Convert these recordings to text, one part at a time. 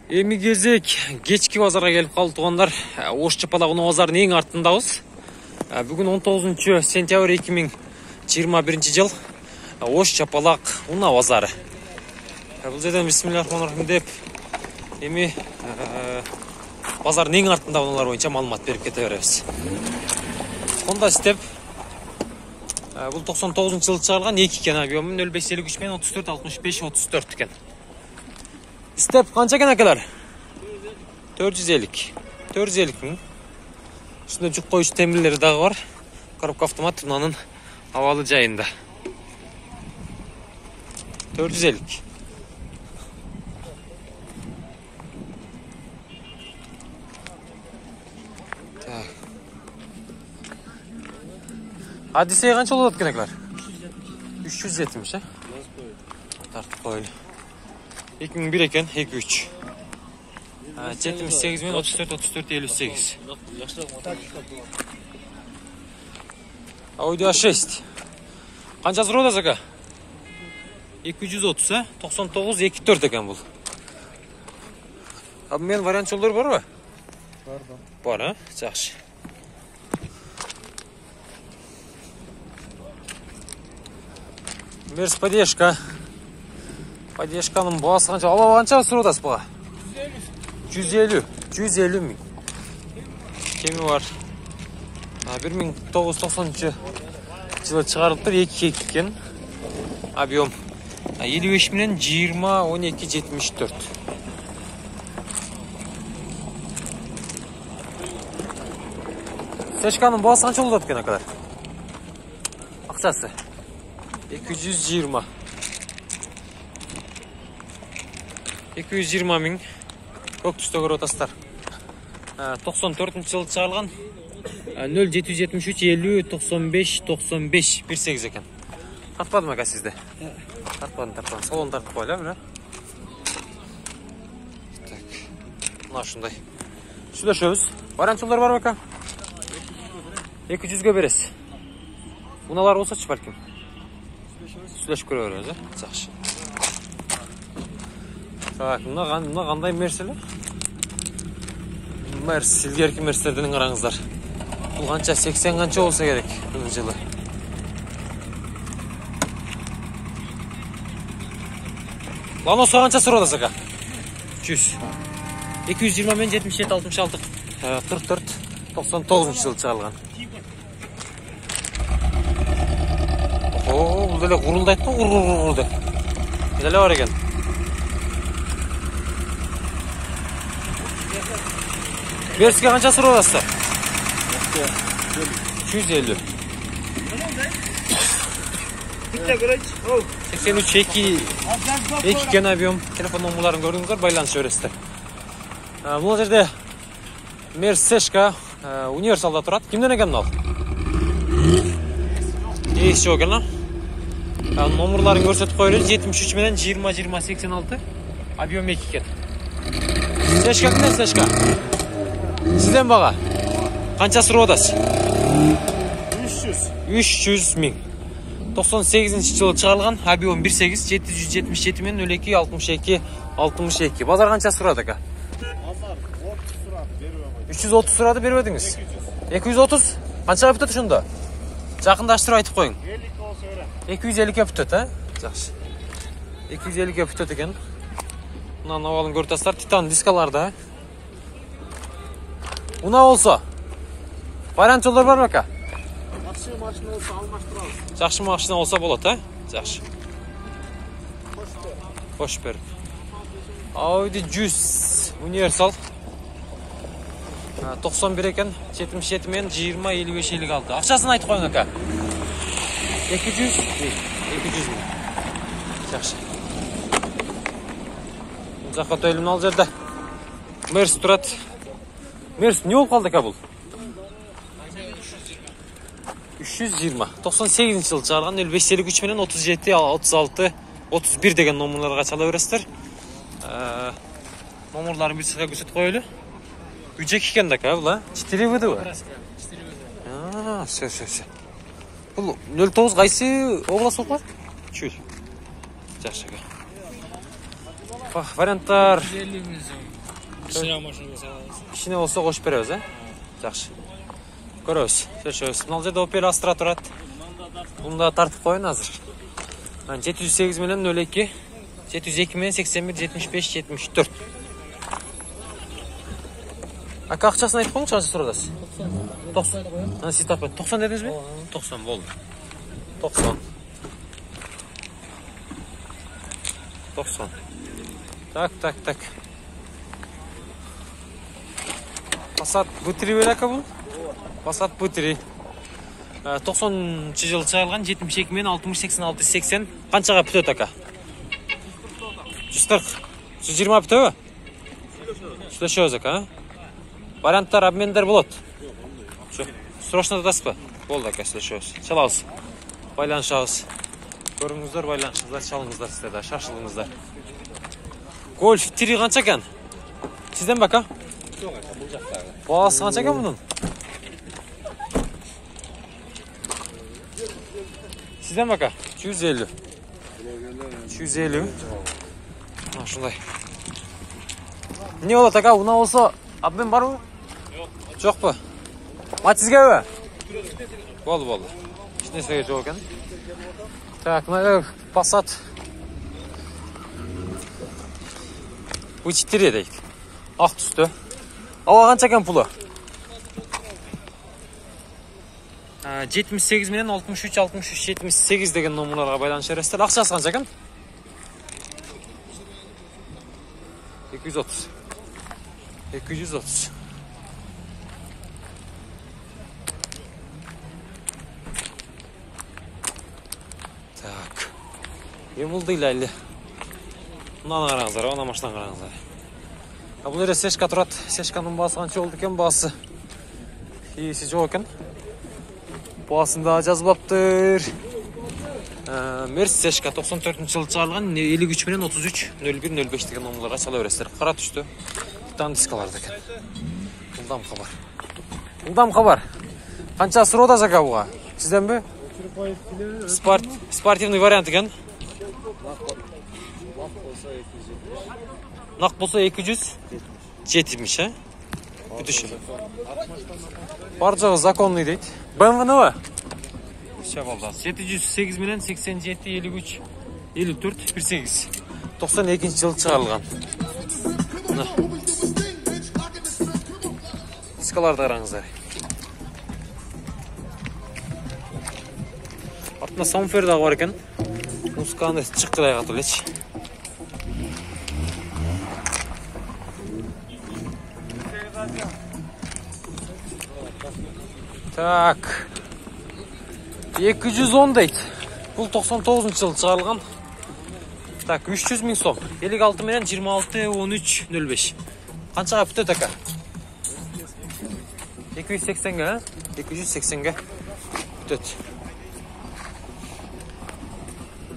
Эми кезек кечки базарга келип калды туугандар. Ош Чапалак унаа базарынын эң артындабыз. Бүгүн 19 сентябрь 2021 жыл. Ош Чапалак унаа базары. Бул жерден бисмиллахиррахманиррахим деп эми базардын эң артында унаалар боюнча маалымат берип кете беребиз. Honda Step бул 99-жылы чыгарылган 2 экен, объему 0553 менен 34 65 34 экен. Step канча экен акалар? 450. 450 миң. Үстүнө жүк коюучу темирлери дагы бар. Коробка автомат мынанын абалы жайында. 450. Hadiseye kança oldu ekan aklar? 370 ha? Tartib koyulu. 2001 ekan, 23. 78 men 34 34 58. Audi A6. Kançası rodas aka? 230 ha? 99 24 ekan bul. Abi men variant yolları var mı? Var ha? Жақсы. Мерс поддержка. Поддержканың бағасы қанша? Ала қанша сұрудас бұға? 150. 150 миң. Кеми бар. 1990 жылы шығарылыптыр. 2 екен. Объем 55 менен 20 12 74. Сешканың бағасы қанша болады екен акалар? Ақшасы 220. 220 миң. Көк түсті көріп отастар. 94 жылы шығарылған 0773 50 95 95 18 екен. Тартпадым ака сізді? Тартпадым. Салон тартып қойла, біле? Мына шындай. Сюда шөз. Вариантчылар бар ака? 200-ге бересіз. Уналар болса чы бәлкім? Сүлешіп көре береміз, жақсы. Так, мына қандай мерселер? Мерс, илгерки мерселерден қараңыздар. Бұл қанша 80 қанша болса керек бұның жылы. Ланосы қанша сұрады ака? 100. 220 мен 77 66 44 99 жылы шығарылған. Бұл дәле ғұрылдайды ма? Ғұрылды. Дәле бар екен. Берске қанша сұрау асты? 250. 83 2 кен объем. Телефон номерларын көрдіңіздер, байланыс өресті. Бұл жерде Мерсешка универсалда тұрады. Кімден екен ал? Есі жоқ екен. Номерларын көрсетіп қойылы 73 менен 20 20 86 объем 2 кен. Сешка кімден Сешка? Сізден баға? Қанша сұру одас? 300 миң. 98 жылы шығарылған объем 18 777 мен 02 62 62. Базар қанша сұрады ака? 330 сұрады беріп өдіңіз. 230? Қанша өптет шында? Жақындаштырып айтып қойың. 250 өптет, а? Жақсы. 250 өптет екен. Мұнан авалын көртастар. Титан дискаларда. Уна болса? Вариант жолдар бар ма, ака? Жақсы машина болса алмаштырабыз. Жақсы машина болса болады, а? Жақсы. Қош беріп. Audi 100 универсал. 91 екен, 77 мен 20 55 56. Ақшасын айтып қойың ака. 200 мың. Жақсы. Жаққа төйлімін ал жерді. Мерс тұрады. Мерс не болып қалды ака бұл? 320. 98 жылы шығарған 0553 менен 37 36 31 деген номерларға чала бересіздер. Номерларын бір сыға көрсетіп қойылы. 3 екен ака бұл, а? 4 выды ба? 4 выды. Все. Бұл 09 қайсы облас оқылар? Чүл. Жақсы ака. Варианттар Кішкене машина саламыз. Кішкене болса қосып береміз, а? Жақсы. Көрөбүз. Сөйлөшөбүз. Мына жерде Opel Astra турат. Bunu da tartып коюн азыр. 708 менен 02, 702 менен 81, 75, 74. Aka акчасын айтып коюңчу, канча сурадасыз? 90. Аны сиз таппай 90 дедиңизби? 90 болду. 90. 90. Так. Passat Butri бер ака бул? Passat Butri. 90 жыл чыгарылган 72 менен 60, 86, 80. Канчага бүтөт ака? 140. 120 бүтөбү? Сүйлөшөбүз ака. Варианттар, обмендар болот. Срочно дадасызбы? Болду ака, сүйлөшөбүз. Чалабыз. Байланышабыз. Көрүңүздөр, байланышыңыздар, чалыңыздар сиздер, шашылыңыздар. Golf 3 канча экен? Сизден бака? Жок ака, бул жактагы. Баасы канча экен мунун? Сизден бака? 250. 250. Ушундай. Эмне болот ака? Уна болсо обмен барбы? Жок. Жокпу? Матизгеби? Болду. Эч нерсеге жок экен. Так, мына Passat V4 дейт. Ак түстө. Ава канча экен пулу? 78 менен 63, 63, 78 деген номерларга байланыш бересиздер. Акчасы канча экен? 230. 230. Так. Емулды илайли. Мынаны караңыздар, ана машинаны караңыздар. Бул жерде Сешка турат. Сешканын баасы канча болду экен? Баасы ээси жок экен. Баасында жазбаптыр. Мерс Сешка 94-жылы чыгарылган 53 менен 33, 01, 05 деген номерларга чала бересиздер. Кара түстө. Титан дискаларды экен. Улдам хабар. Канча сурода жака буга? Сизденби? Спортивный вариант экен. Нак болсо 270, а? Бүтүшү. Бар жагы законный дейт. BMW-ныбы? Все болду. 708 менен 87, 53, 54, 18. 92-жылы чыгарылган. Мына. Дискаларды караңыздар. Артында саундфер дагы бар экен. Музыканы чыккыдай катып элечи. Так. 210 дейт. Бул 99-жылы чыгарылган. Так, 300 миң сом. 56 менен 26, 13, 05. Канчага бүтөт ака? 280 га, 280 га бүтөт.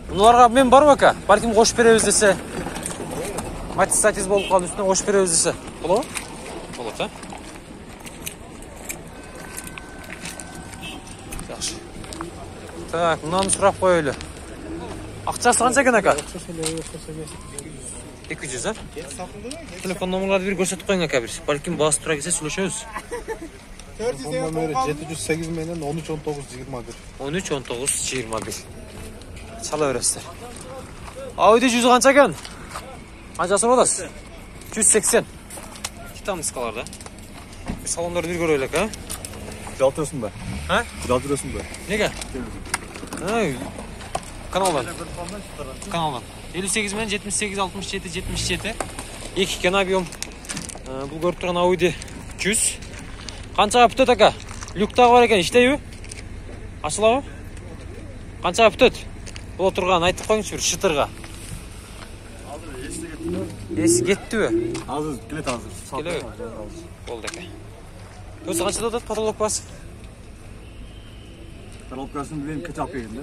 Мунуларга мен барбы ака? Балким кошуп беребиз десе. Матистатиз болуп калды, үстүнө кошуп беребиз десе. Болобу? Болот, а? Жакшы. Так, мынаны сурап коелу. Акчасы канча экен ака? 200, а? Телефон номерларды бир көрсөтүп коюң ака бир. Балким баасы тура келсе сүйлөшөбүз. Телефон номери 708 менен 13 19 21. 13 19 21. Чала бересиздер. Audi 100 канча экен? Канчасы боласыз? 180. Титан дискаларда. Салондорду бир көрөлүк, а? Жалт жүрөсүң бе? Ha? Жалт жүрөсүң бе? Неге? Kanaldan. 58 менен 78, 67, 77. 2 кен объем. Бул көрүп турган Audi 100. Канчага бүтөт ака? Люк дагы бар экен, иштейби? Ачылабы? Канчага бүтөт? Боло турган айтып коюңчу бир шытырга. Эси кеттиби? Азыр келет азыр. Келеби? Болду ака. Өзү канчада атат потолок басы? Коробкасын билем кете алып келген да.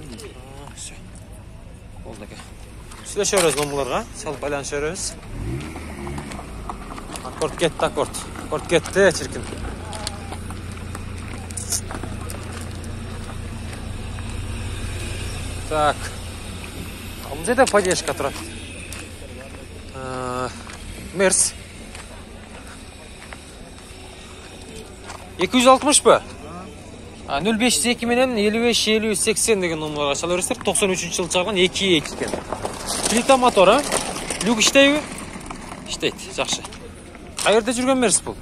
Все. Болду ака. Сүйлөшөбүз номерларга, чалып байланышабыз. Аккорд кетти, аккорд. Аккорд кетти, чиркин. Так. Бул жерде поддержка турат. Мерс. 260 mı? 0502 менен 55-50-80 деген номерға чала бересіздер. 93-жылы чыгарган 2.2 екен. Плита мотора. Люк иштейби? Иштейт, жакшы. Кайерде жүргөн берсиз бул?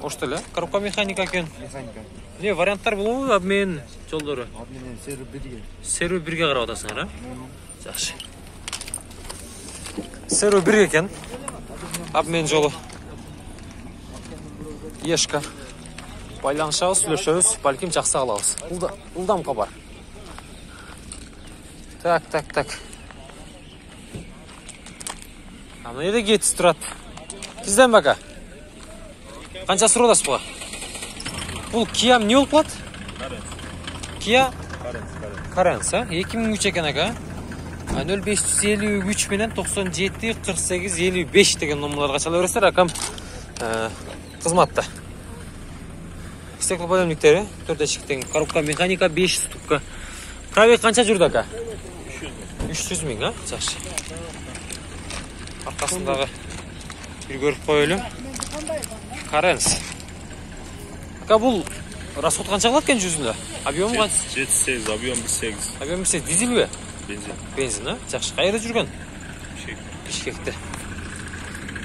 Ошто эле. Коробка механика экен. Механика. Не варианттар болобу? Обмен жолдору. Обменен сервис 1-ге. Сервис 1-ге карап атасыңар, а? Жакшы. Сервис 1 экен. Обмен жолу. Ешка. Байланышабыз, сүйлөшөбүз, балким жакшы калабыз. Ылдамка бар. Так. Мына жерде кетип турат. Сизден бака. Канча сурап атасыз буга? Бул Kia эмне болуп калат? Kia Carens, 2003 экен ака. 0553 менен 97 48 55 деген номерларга чала бересиздер, акам кызматта. Стеклоподъемниктери, 4 эшиктен, коробка механика 5 ступка. Пробег канча жүрдү ака? 300 миң, а? Жакшы. Аркасындагы бир көрүп коелу. Carens. Ака бул расход канча кылат экен жүзүндө? Объем канча? 7-8, объем 1.8. Объем 1.8, дизелби? Бензин. Бензин, а? Жакшы. Кайерде жүргөн? Бишкекте.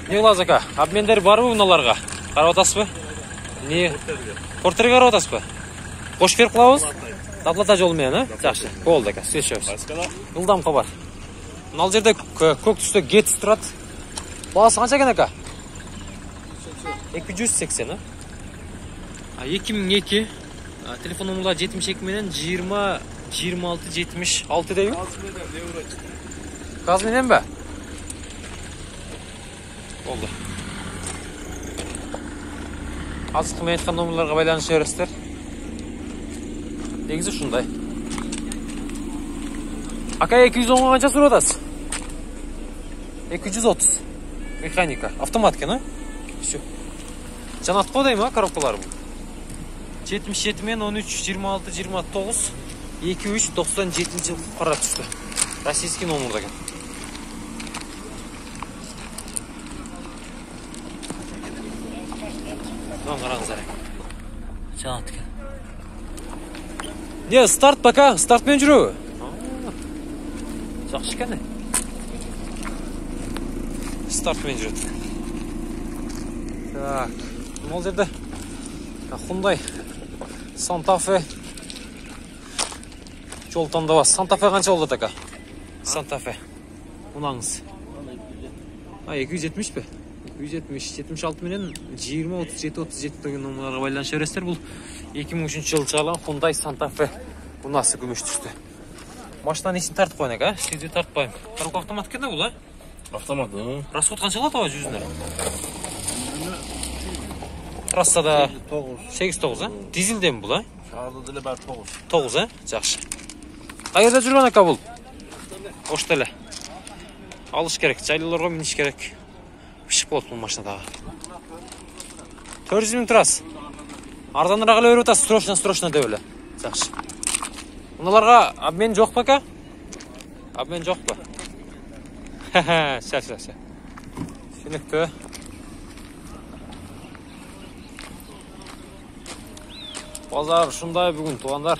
Не кыласыз ака? Обмендер барбы мыналарга? Карап атасызбы? Не? Портерге карап атасызбы? Кош берип кылабыз? Доплата жолу менен, а? Жакшы. Болду ака, сүйлөшөбүз. Ылдамка бар. Мына жерде көк түстө Getz турат. Баасы канча экен ака? 280, а? 2002. Телефон номерлары 72 менен 20 26 76 дейби? Газ менен бе? Болду. Азыркы мен айткан номерларга байланыша бересиздер. Негизи ушундай. Ака 210 канча сурап атасыз? 230. Механика. Автомат экен, а? Всё. Жанаткы дейм, а, коробкалар бул. 77 мен 13 26 29 23 97 жыл кара түстү. Российский номер экен. Мына караңыздар. Жанат экен. Не, старт пока, старт менен жүрөбү? Жакшы экен. Старт менен жүрөт. Так, мол жерде Hyundai Santa Fe жол тандабас. Santa Fe канча болду ака? Santa Fe. Унаңыз. 270 бе? 270, 76 менен 20 37 37 деген номерларга байланыша бересиздер. Бул 2003 жылы чыгарылган Hyundai Santa Fe. Унасы күмүш түстү. Машинанын ичин тартып коюн ака. Сизди тартпайм. Коробка автомат экен да бул, а? Автомат, Расход канча кылат ага жүзүндө? Трассада 8-9, а? Дизелден бул, а? Шаарда деле бар 9. 9, а? Жакшы. Кайерде жүргөн ака бул? Ошто эле. Алыш керек, жайлоолорго миниш керек. Пишип болот бул машинадагы. 400 миң турасыз. Арзаныраак эле берип атасыз, срочно деп эле. Жакшы. Мыналарга обмен жок ака? Обмен жокпу? Ша. Түшүнүктүү. Базар ушундай бүгүн туугандар.